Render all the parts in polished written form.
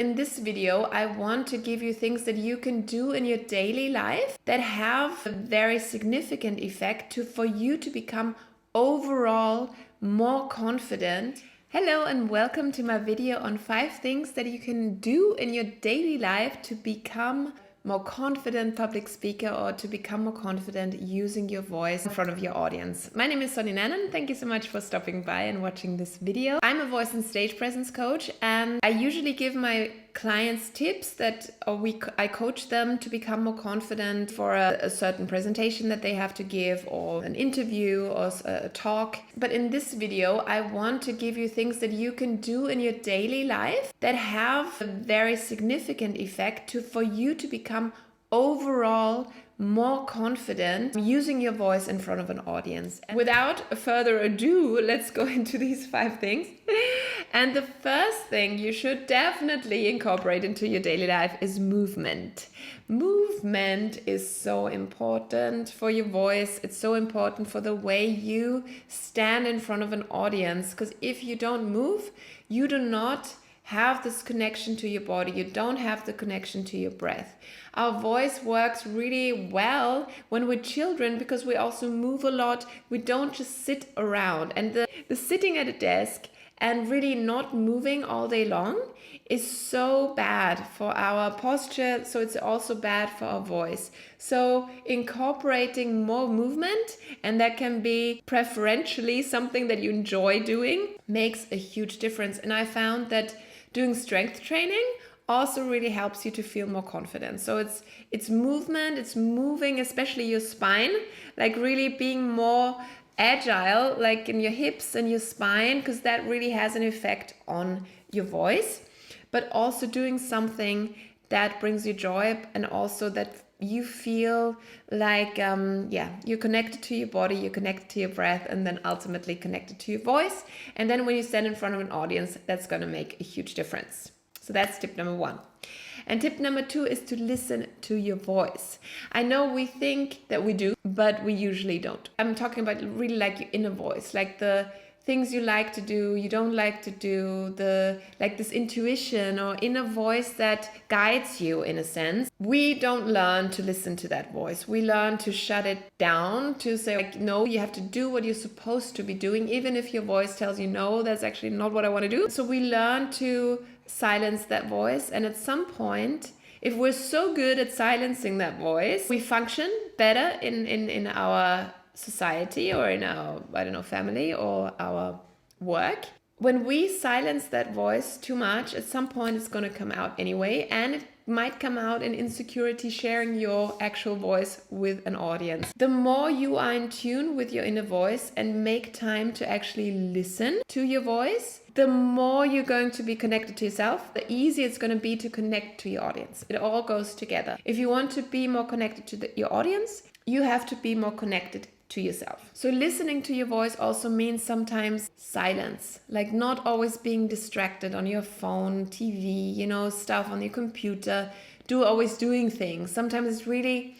In this video, I want to give you things that you can do in your daily life that have a very significant effect for you to become overall more confident. Hello and welcome to my video on 5 things that you can do in your daily life to become more confident public speaker or to become more confident using your voice in front of your audience. My name is Sonny Nannon. Thank you so much for stopping by and watching this video. I'm a voice and stage presence coach, and I usually give my clients tips I coach them to become more confident for a certain presentation that they have to give, or an interview, or a talk. But in this video, I want to give you things that you can do in your daily life that have a very significant effect for you to become overall more confident using your voice in front of an audience. And without further ado, let's go into these 5 things. And the first thing you should definitely incorporate into your daily life is movement. Movement is so important for your voice. It's so important for the way you stand in front of an audience, because if you don't move, you do not have this connection to your body. You don't have the connection to your breath. Our voice works really well when we're children because we also move a lot. We don't just sit around. And the sitting at a desk and really not moving all day long is so bad for our posture, so it's also bad for our voice. So incorporating more movement, and that can be preferentially something that you enjoy doing, makes a huge difference. And I found that doing strength training also really helps you to feel more confident. So it's movement, it's moving, especially your spine, like really being more agile, like in your hips and your spine, because that really has an effect on your voice. But also doing something that brings you joy, and also that you feel like, you're connected to your body, you're connected to your breath, and then ultimately connected to your voice. And then when you stand in front of an audience, that's going to make a huge difference. So that's tip number 1. And tip number 2 is to listen to your voice. I know we think that we do, but we usually don't. I'm talking about really like your inner voice, like the things you like to do, you don't like to do, like this intuition or inner voice that guides you in a sense. We don't learn to listen to that voice. We learn to shut it down, to say like, no, you have to do what you're supposed to be doing, even if your voice tells you, no, that's actually not what I want to do. So we learn to silence that voice. And at some point, if we're so good at silencing that voice, we function better in our society or in our, family or our work. When we silence that voice too much, at some point it's going to come out anyway, and it might come out in insecurity sharing your actual voice with an audience. The more you are in tune with your inner voice and make time to actually listen to your voice, the more you're going to be connected to yourself, the easier it's going to be to connect to your audience. It all goes together. If you want to be more connected to your audience, you have to be more connected to yourself. So listening to your voice also means sometimes silence, like not always being distracted on your phone, TV, stuff on your computer, always doing things. Sometimes it's really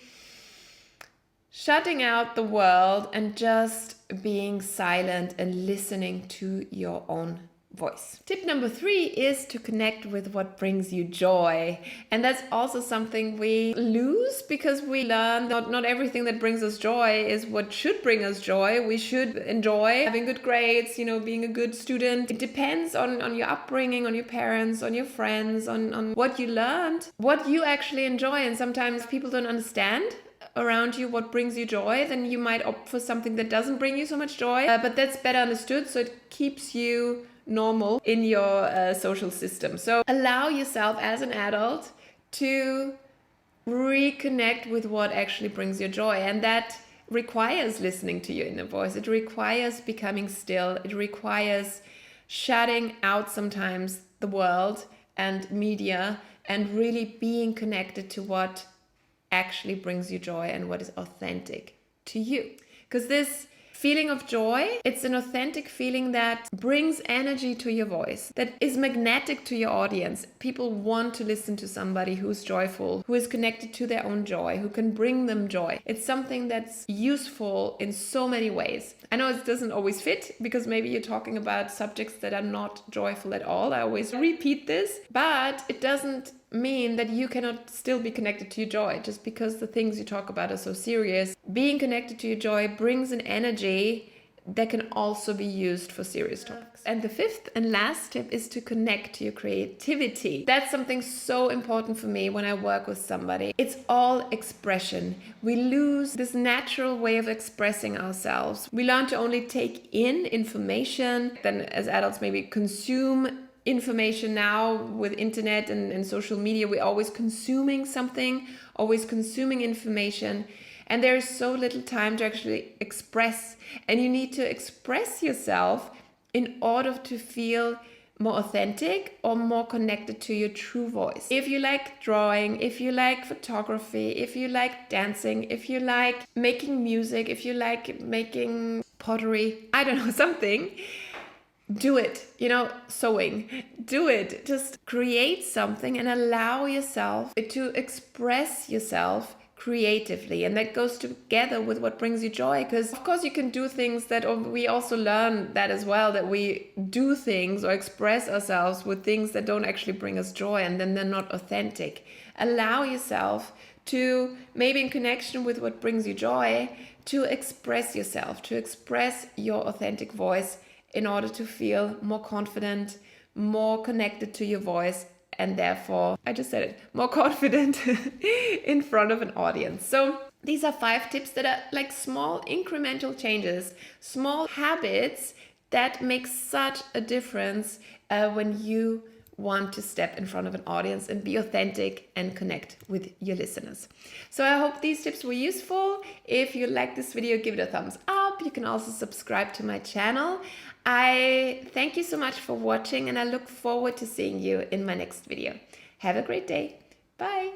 shutting out the world and just being silent and listening to your own voice. Tip number 3 is to connect with what brings you joy. And that's also something we lose because we learn that not everything that brings us joy is what should bring us joy. We should enjoy having good grades, being a good student. It depends on your upbringing, on your parents, on your friends, on what you learned, what you actually enjoy. And sometimes people don't understand around you what brings you joy, then you might opt for something that doesn't bring you so much joy, but that's better understood, so it keeps you normal in your social system. So allow yourself as an adult to reconnect with what actually brings you joy, and that requires listening to your inner voice. It requires becoming still. It requires shutting out sometimes the world and media and really being connected to what actually brings you joy and what is authentic to you. Because this feeling of joy, it's an authentic feeling that brings energy to your voice, that is magnetic to your audience. People want to listen to somebody who's joyful, who is connected to their own joy, who can bring them joy. It's something that's useful in so many ways. I know it doesn't always fit because maybe you're talking about subjects that are not joyful at all. I always repeat this, but it doesn't mean that you cannot still be connected to your joy just because the things you talk about are so serious. Being connected to your joy brings an energy that can also be used for serious topics. And the fifth and last tip is to connect to your creativity. That's something so important for me when I work with somebody. It's all expression. We lose this natural way of expressing ourselves. We learn to only take in information, then as adults maybe consume information. Now with internet and social media, we're always consuming something, always consuming information, and there is so little time to actually express. And you need to express yourself in order to feel more authentic or more connected to your true voice. If you like drawing, if you like photography, if you like dancing, if you like making music, if you like making pottery, I don't know, something, do it. Sewing, do it. Just create something and allow yourself to express yourself creatively. And that goes together with what brings you joy, because of course you can do things that, or we also learn that as well, that we do things or express ourselves with things that don't actually bring us joy, and then they're not authentic. Allow yourself to, maybe in connection with what brings you joy, to express yourself, to express your authentic voice in order to feel more confident, more connected to your voice, and therefore, I just said it, more confident in front of an audience. So these are 5 tips that are like small incremental changes, small habits that make such a difference when you want to step in front of an audience and be authentic and connect with your listeners. So I hope these tips were useful. If you like this video, give it a thumbs up. You can also subscribe to my channel. I thank you so much for watching, and I look forward to seeing you in my next video. Have a great day. Bye.